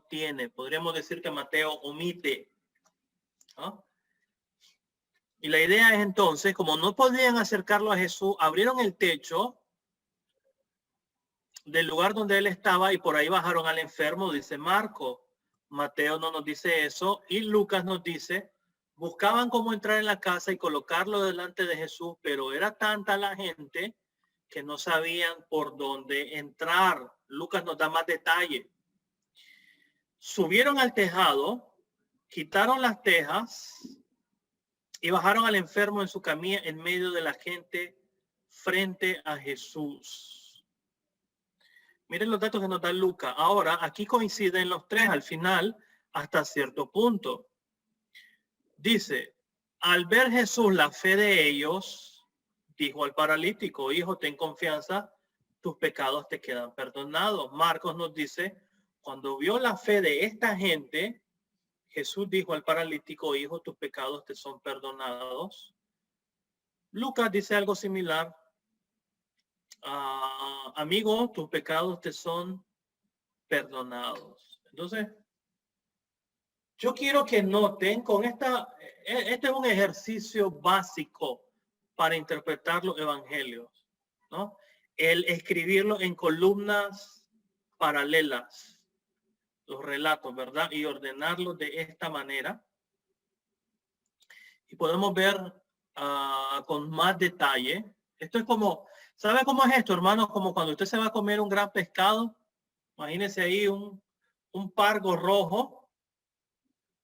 tiene. Podríamos decir que Mateo omite, ¿no? Y la idea es entonces, como no podían acercarlo a Jesús, abrieron el techo del lugar donde él estaba y por ahí bajaron al enfermo, dice Marco. Mateo no nos dice eso y Lucas nos dice, buscaban cómo entrar en la casa y colocarlo delante de Jesús, pero era tanta la gente que no sabían por dónde entrar. Lucas nos da más detalle. Subieron al tejado, quitaron las tejas y bajaron al enfermo en su camilla en medio de la gente frente a Jesús. Miren los datos que nos da Lucas. Ahora, aquí coinciden los tres al final hasta cierto punto. Dice, al ver Jesús la fe de ellos, dijo al paralítico, hijo, ten confianza, tus pecados te quedan perdonados. Marcos nos dice, cuando vio la fe de esta gente, Jesús dijo al paralítico, hijo, tus pecados te son perdonados. Lucas dice algo similar. Amigo, tus pecados te son perdonados. Entonces, yo quiero que noten con este es un ejercicio básico para interpretar los evangelios, ¿no? El escribirlo en columnas paralelas, los relatos, ¿verdad? Y ordenarlos de esta manera. Y podemos ver con más detalle. Esto es como, ¿sabe cómo es esto, hermanos? Como cuando usted se va a comer un gran pescado. Imagínese ahí un pargo rojo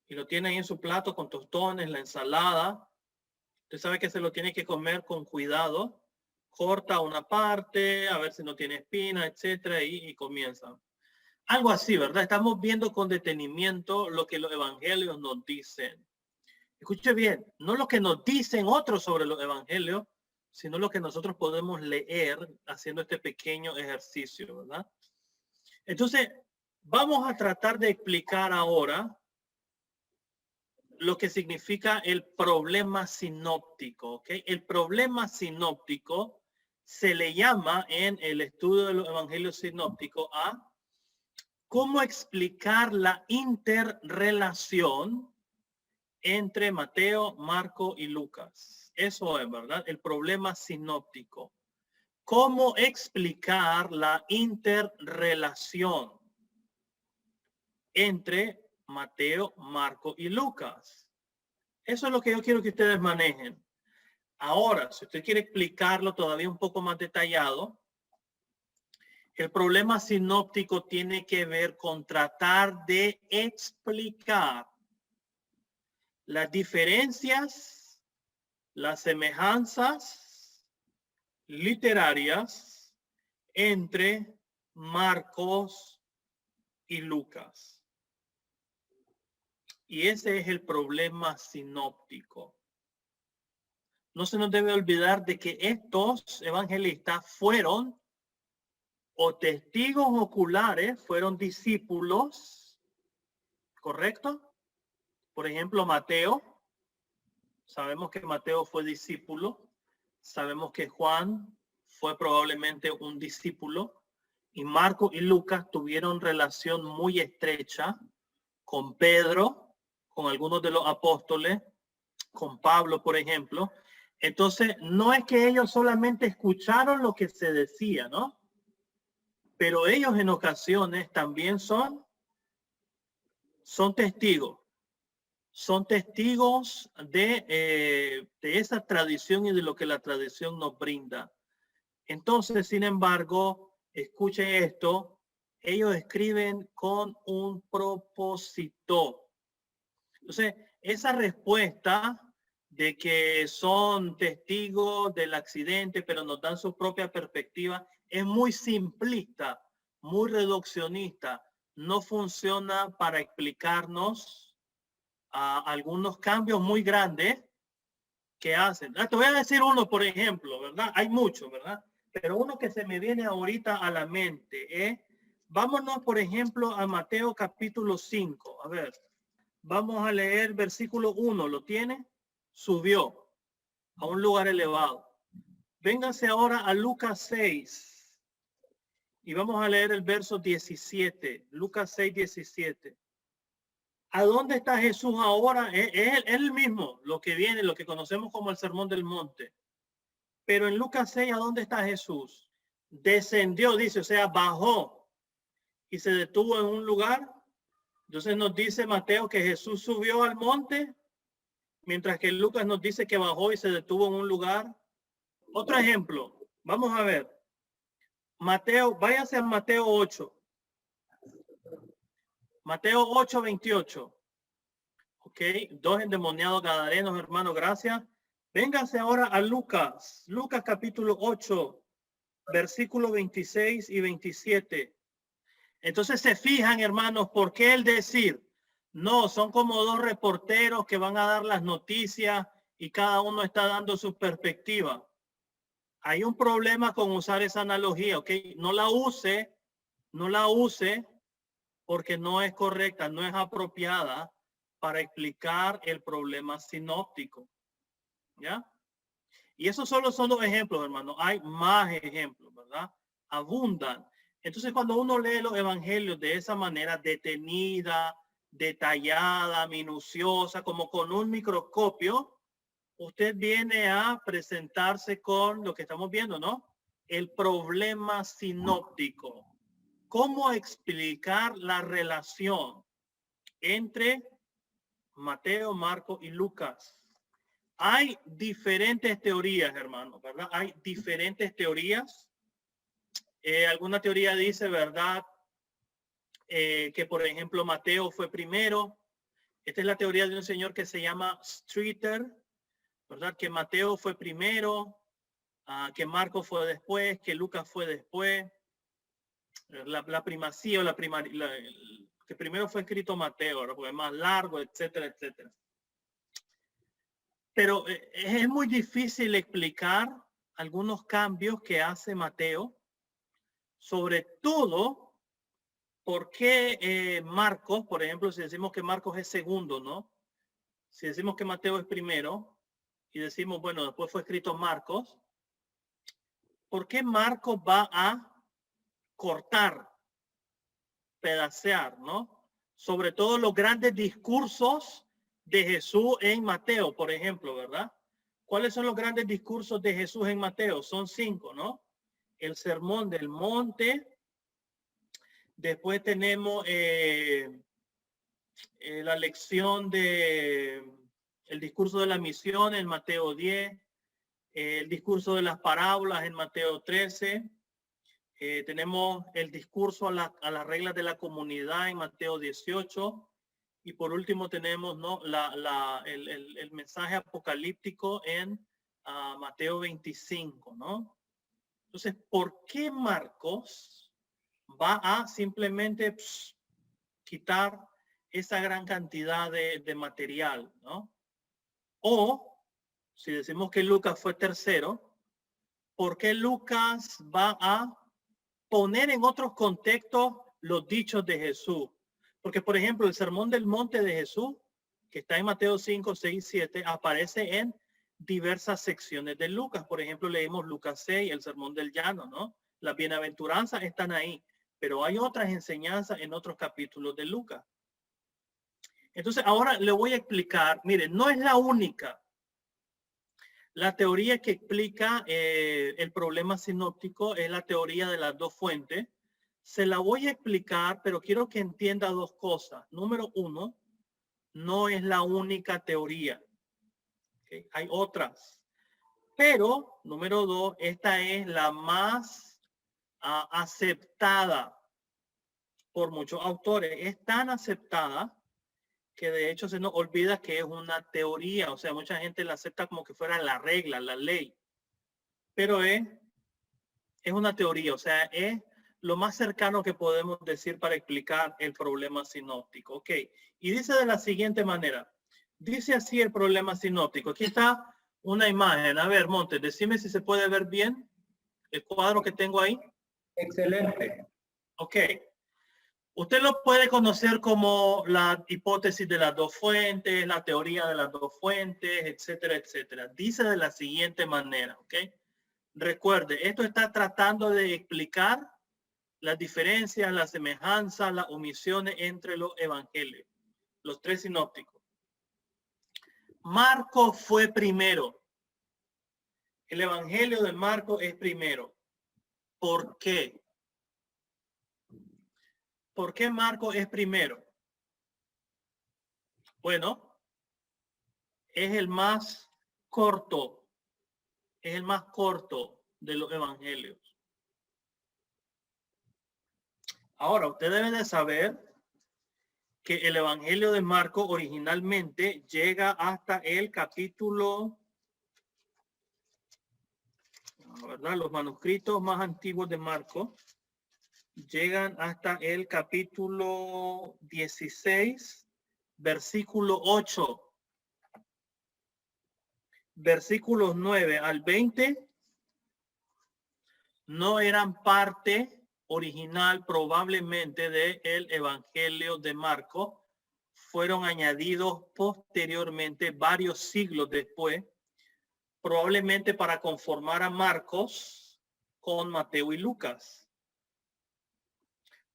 y lo tiene ahí en su plato con tostones, la ensalada. Usted sabe que se lo tiene que comer con cuidado. Corta una parte, a ver si no tiene espina, etcétera, y comienza. Algo así, ¿verdad? Estamos viendo con detenimiento lo que los evangelios nos dicen. Escuche bien, no lo que nos dicen otros sobre los evangelios, sino lo que nosotros podemos leer haciendo este pequeño ejercicio, ¿verdad? Entonces, vamos a tratar de explicar ahora lo que significa el problema sinóptico, ¿ok? El problema sinóptico se le llama en el estudio de los evangelios sinópticos a cómo explicar la interrelación entre Mateo, Marco y Lucas. Eso es, ¿verdad? El problema sinóptico. ¿Cómo explicar la interrelación entre Mateo, Marco y Lucas? Eso es lo que yo quiero que ustedes manejen. Ahora, si usted quiere explicarlo todavía un poco más detallado, el problema sinóptico tiene que ver con tratar de explicar las diferencias, las semejanzas literarias entre Marcos y Lucas. Y ese es el problema sinóptico. No se nos debe olvidar de que estos evangelistas fueron o testigos oculares, fueron discípulos, ¿correcto? Por ejemplo, Mateo. Sabemos que Mateo fue discípulo. Sabemos que Juan fue probablemente un discípulo. Y Marco y Lucas tuvieron relación muy estrecha con Pedro, con algunos de los apóstoles, con Pablo, por ejemplo. Entonces, no es que ellos solamente escucharon lo que se decía, ¿no? Pero ellos en ocasiones también son testigos. Son testigos de esa tradición y de lo que la tradición nos brinda. Entonces, sin embargo, escuchen esto, ellos escriben con un propósito. Entonces, esa respuesta de que son testigos del accidente, pero nos dan su propia perspectiva, es muy simplista, muy reduccionista. No funciona para explicarnos algunos cambios muy grandes que hacen. Te voy a decir uno, por ejemplo, ¿verdad? Hay muchos, ¿verdad? Pero uno que se me viene ahorita a la mente es, vámonos, por ejemplo, a Mateo capítulo 5. A ver, vamos a leer versículo 1. ¿Lo tiene? Subió a un lugar elevado. Véngase ahora a Lucas 6 y vamos a leer el verso 17. Lucas 6, 17. ¿A dónde está Jesús ahora? Es el mismo, lo que viene, lo que conocemos como el Sermón del Monte. Pero en Lucas 6, ¿a dónde está Jesús? Descendió, dice, o sea, bajó y se detuvo en un lugar. Entonces nos dice Mateo que Jesús subió al monte, mientras que Lucas nos dice que bajó y se detuvo en un lugar. Otro ejemplo, vamos a ver. Mateo, váyase a Mateo 8. Mateo 8, 28. Ok, dos endemoniados gadarenos, hermano, gracias. Véngase ahora a Lucas. Lucas capítulo 8, versículo 26 y 27. Entonces se fijan, hermanos, ¿por qué el decir? No, son como dos reporteros que van a dar las noticias y cada uno está dando su perspectiva. Hay un problema con usar esa analogía, ¿ok? No la use porque no es correcta, no es apropiada para explicar el problema sinóptico, ¿ya? Y esos solo son dos ejemplos, hermano. Hay más ejemplos, ¿verdad? Abundan. Entonces, cuando uno lee los evangelios de esa manera detenida, detallada, minuciosa, como con un microscopio, usted viene a presentarse con lo que estamos viendo, ¿no? El problema sinóptico. ¿Cómo explicar la relación entre Mateo, Marcos y Lucas? Hay diferentes teorías, hermano, ¿verdad? Hay diferentes teorías. Alguna teoría dice, ¿verdad? Que, por ejemplo, Mateo fue primero. Esta es la teoría de un señor que se llama Streeter, ¿verdad? Que Mateo fue primero, que Marcos fue después, que Lucas fue después. La primacía o que primero fue escrito Mateo, ¿verdad? Porque es más largo, etcétera, etcétera. Pero es muy difícil explicar algunos cambios que hace Mateo, sobre todo porque Marcos, por ejemplo, si decimos que Marcos es segundo, ¿no? Si decimos que Mateo es primero y decimos, bueno, después fue escrito Marcos, ¿por qué Marcos va a cortar, pedacear, ¿no? Sobre todo los grandes discursos de Jesús en Mateo, por ejemplo, ¿verdad? ¿Cuáles son los grandes discursos de Jesús en Mateo? Son 5, ¿no? El sermón del monte. Después tenemos la lección de el discurso de la misión en Mateo 10, el discurso de las parábolas en Mateo 13. Tenemos el discurso a las reglas de la comunidad en Mateo 18. Y por último tenemos, ¿no? el mensaje apocalíptico en Mateo 25, ¿no? Entonces, ¿por qué Marcos va a simplemente quitar esa gran cantidad de material, ¿no? O, si decimos que Lucas fue tercero, ¿por qué Lucas va a poner en otros contextos los dichos de Jesús? Porque, por ejemplo, el sermón del monte de Jesús, que está en Mateo 5, 6, 7, aparece en diversas secciones de Lucas. Por ejemplo, leímos Lucas 6, el sermón del llano, ¿no? Las bienaventuranzas están ahí, pero hay otras enseñanzas en otros capítulos de Lucas. Entonces, ahora le voy a explicar, miren, no es la única. La teoría que explica el problema sinóptico es la teoría de las dos fuentes. Se la voy a explicar, pero quiero que entienda dos cosas. Número uno, no es la única teoría. ¿Okay? Hay otras. Pero, número dos, esta es la más aceptada por muchos autores. Es tan aceptada que de hecho se nos olvida que es una teoría, o sea, mucha gente la acepta como que fuera la regla, la ley, pero es una teoría, o sea, es lo más cercano que podemos decir para explicar el problema sinóptico. Ok, y dice de la siguiente manera, dice así el problema sinóptico. Aquí está una imagen. A ver, Montes, decime si se puede ver bien el cuadro que tengo ahí. Excelente. Ok. Usted lo puede conocer como la hipótesis de las dos fuentes, la teoría de las dos fuentes, etcétera, etcétera. Dice de la siguiente manera, ¿ok? Recuerde, esto está tratando de explicar las diferencias, las semejanzas, las omisiones entre los evangelios, los tres sinópticos. Marco fue primero. El evangelio de Marco es primero. ¿Por qué? ¿Por qué Marco es primero? Bueno, es el más corto. Es el más corto de los evangelios. Ahora, usted debe de saber que el evangelio de Marco originalmente llega hasta el capítulo, ¿verdad? Los manuscritos más antiguos de Marco llegan hasta el capítulo 16, versículo 8. Versículos 9 al 20 no eran parte original probablemente del Evangelio de Marco. Fueron añadidos posteriormente, varios siglos después, probablemente para conformar a Marcos con Mateo y Lucas.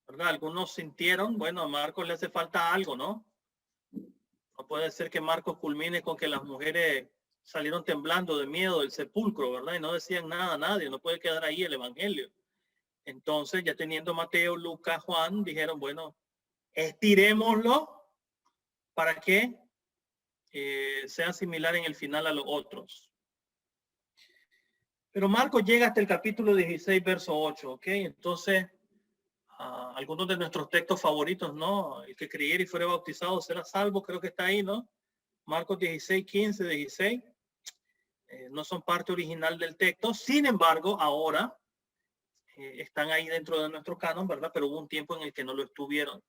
¿Verdad? Algunos sintieron, bueno, a Marcos le hace falta algo, ¿no? No puede ser que Marcos culmine con que las mujeres salieron temblando de miedo del sepulcro, ¿verdad? Y no decían nada a nadie, no puede quedar ahí el evangelio. Entonces, ya teniendo Mateo, Lucas, Juan, dijeron, bueno, estirémoslo para que sea similar en el final a los otros. Pero Marcos llega hasta el capítulo 16, verso 8, ¿ok? Entonces, algunos de nuestros textos favoritos, ¿no? El que creyere y fuere bautizado será salvo, creo que está ahí, ¿no? Marcos 16, 15, 16. No son parte original del texto. Sin embargo, ahora están ahí dentro de nuestro canon, ¿verdad? Pero hubo un tiempo en el que no lo estuvieron.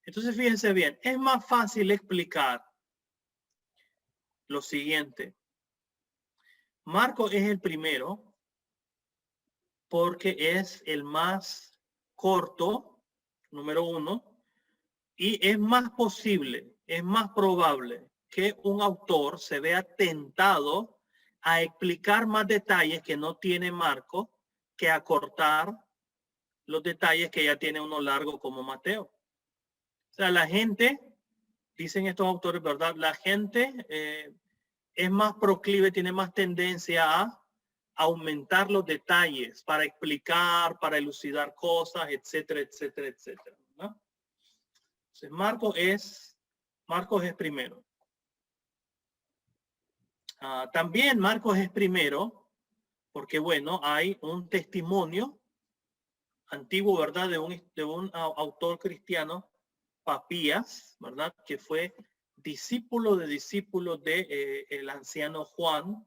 Entonces, fíjense bien, es más fácil explicar lo siguiente. Marcos es el primero porque es el más corto, número uno, y es más posible, es más probable que un autor se vea tentado a explicar más detalles que no tiene Marcos que acortar los detalles que ya tiene uno largo como Mateo. O sea, la gente, dicen estos autores, ¿verdad? La gente es más proclive, tiene más tendencia a aumentar los detalles para explicar, para elucidar cosas, etcétera, etcétera, etcétera, ¿no? Entonces, Marcos es primero. También Marcos es primero porque, bueno, hay un testimonio antiguo, ¿verdad? De un autor cristiano, Papías, ¿verdad? Que fue discípulo de el anciano Juan,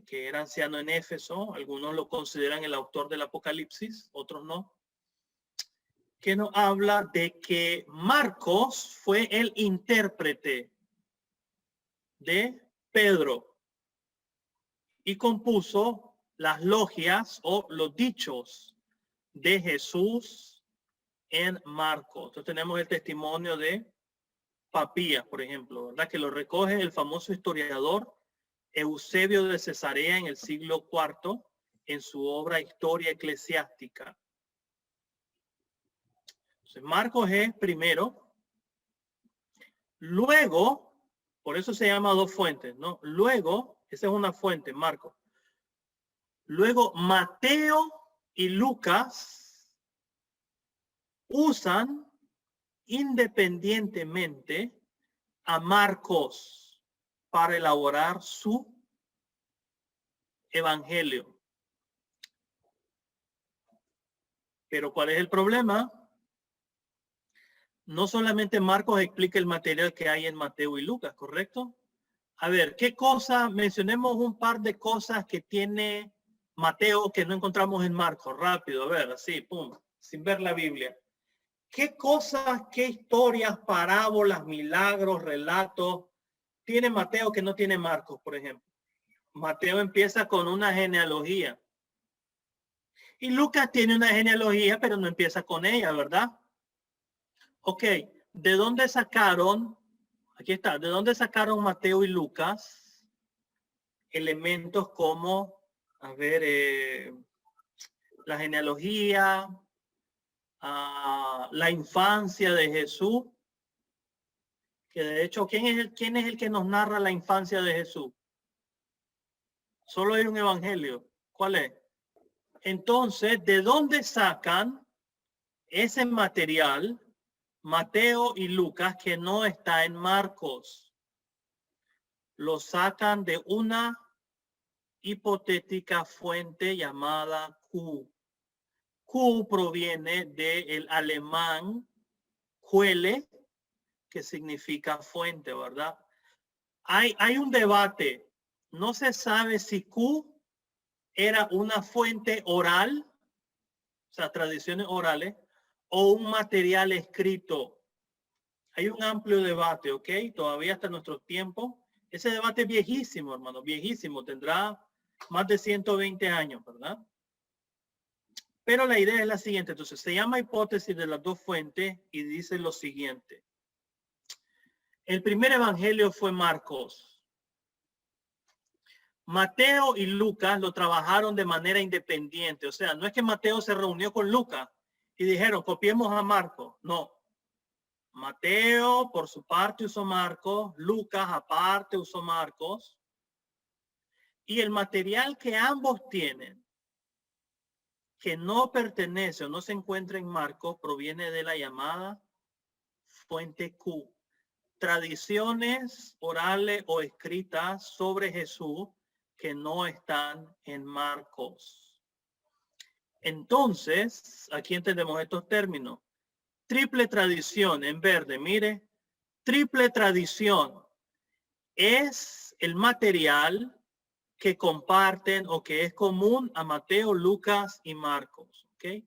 que era anciano en Éfeso. Algunos lo consideran el autor del Apocalipsis, otros no. Que nos habla de que Marcos fue el intérprete de Pedro y compuso las logias o los dichos de Jesús en Marcos. Entonces tenemos el testimonio de Papías, por ejemplo, ¿verdad? Que lo recoge el famoso historiador Eusebio de Cesarea en el siglo IV en su obra Historia Eclesiástica. Entonces, Marcos es primero. Luego, por eso se llama dos fuentes, ¿no? Luego, esa es una fuente, Marcos. Luego, Mateo y Lucas usan independientemente a Marcos para elaborar su evangelio. Pero ¿cuál es el problema? no solamente Marcos explica el material que hay en Mateo y Lucas, ¿correcto? A ver, ¿qué cosa? Mencionemos un par de cosas que tiene Mateo que no encontramos en Marcos. Rápido, a ver, así, pum, sin ver la Biblia. ¿Qué cosas, qué historias, parábolas, milagros, relatos tiene Mateo que no tiene Marcos, por ejemplo? Mateo empieza con una genealogía. Y Lucas tiene una genealogía, pero no empieza con ella, ¿verdad? Ok, ¿de dónde sacaron? Aquí está, ¿de dónde sacaron Mateo y Lucas elementos como, a ver, la genealogía, la infancia de Jesús? Que de hecho, ¿quién es el que nos narra la infancia de Jesús? Solo hay un evangelio. ¿Cuál es? Entonces, ¿de dónde sacan ese material Mateo y Lucas que no está en Marcos? Lo sacan de una hipotética fuente llamada Q. Q proviene del alemán Quelle, que significa fuente, ¿verdad? Hay un debate. No se sabe si Q era una fuente oral, o sea, tradiciones orales, o un material escrito. Hay un amplio debate, ¿ok? Todavía hasta nuestro tiempo. Ese debate es viejísimo, hermano, viejísimo. Tendrá más de 120 años, ¿verdad? Pero la idea es la siguiente. Entonces, se llama hipótesis de las dos fuentes y dice lo siguiente. El primer evangelio fue Marcos. Mateo y Lucas lo trabajaron de manera independiente. O sea, no es que Mateo se reunió con Lucas y dijeron, copiemos a Marcos. No. Mateo, por su parte, usó Marcos. Lucas, aparte, usó Marcos. Y el material que ambos tienen, que no pertenece o no se encuentra en Marcos, proviene de la llamada fuente Q. Tradiciones orales o escritas sobre Jesús que no están en Marcos. Entonces, aquí entendemos estos términos. Triple tradición en verde, mire, triple tradición es el material que comparten o que es común a Mateo, Lucas y Marcos. ¿Ok?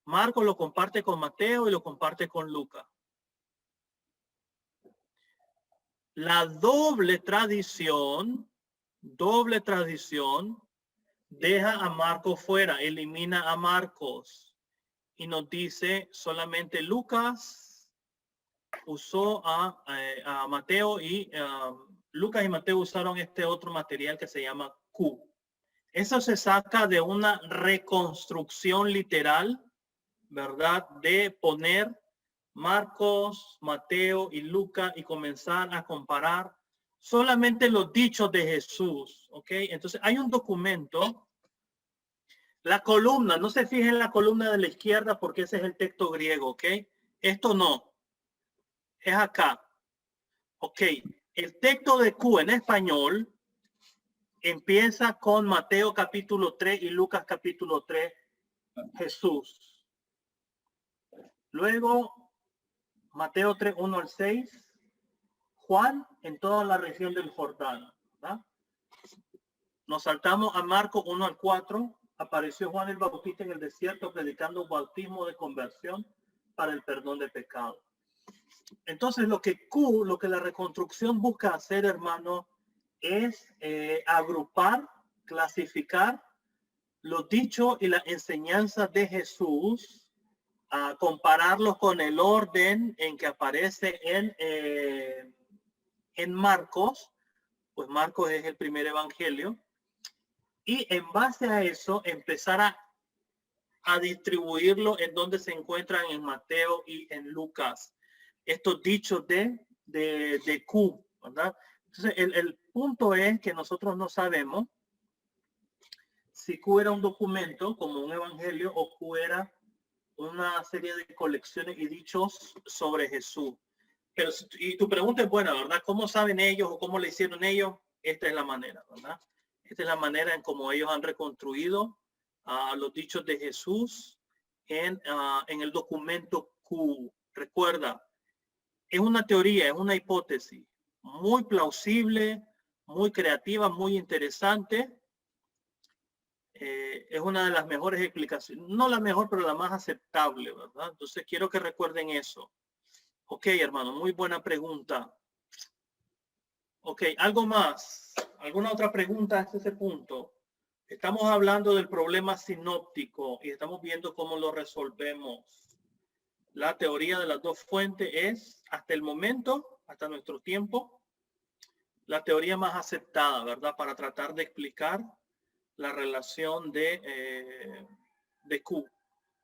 Marcos lo comparte con Mateo y lo comparte con Lucas. La doble tradición deja a Marcos fuera, elimina a Marcos y nos dice solamente Lucas usó a Mateo y Lucas y Mateo usaron este otro material que se llama Q. Eso se saca de una reconstrucción literal, ¿verdad? De poner Marcos, Mateo y Lucas y comenzar a comparar solamente los dichos de Jesús, ¿ok? Entonces hay un documento, la columna, no se fijen en la columna de la izquierda porque ese es el texto griego, ¿ok? Esto no, es acá, ¿ok? El texto de Q en español empieza con Mateo capítulo 3 y Lucas capítulo 3, Jesús. Luego, Mateo 3, 1 al 6, Juan en toda la región del Jordán. ¿Verdad? Nos saltamos a Marcos 1 al 4. Apareció Juan el Bautista en el desierto predicando un bautismo de conversión para el perdón de pecados. Entonces, lo que la reconstrucción busca hacer, hermano, es agrupar, clasificar los dichos y las enseñanzas de Jesús, a compararlos con el orden en que aparece en Marcos, pues Marcos es el primer evangelio, y en base a eso empezar a distribuirlo en donde se encuentran en Mateo y en Lucas, estos dichos de Q, ¿verdad? Entonces el punto es que nosotros no sabemos si Q era un documento como un evangelio o Q era una serie de colecciones y dichos sobre Jesús. Pero y tu pregunta es buena, ¿verdad? ¿Cómo saben ellos o cómo le hicieron ellos? Esta es la manera, ¿verdad? Esta es la manera en cómo ellos han reconstruido los dichos de Jesús en el documento Q. Recuerda, es una teoría, es una hipótesis muy plausible, muy creativa, muy interesante. Es una de las mejores explicaciones, no la mejor, pero la más aceptable, ¿verdad? Entonces quiero que recuerden eso. Ok, hermano, muy buena pregunta. Ok, ¿algo más? ¿Alguna otra pregunta hasta ese punto? Estamos hablando del problema sinóptico y estamos viendo cómo lo resolvemos. La teoría de las dos fuentes es, hasta el momento, hasta nuestro tiempo, la teoría más aceptada, ¿verdad? Para tratar de explicar la relación de Q,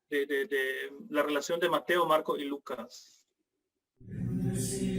de la relación de Mateo, Marcos y Lucas. Bendecimos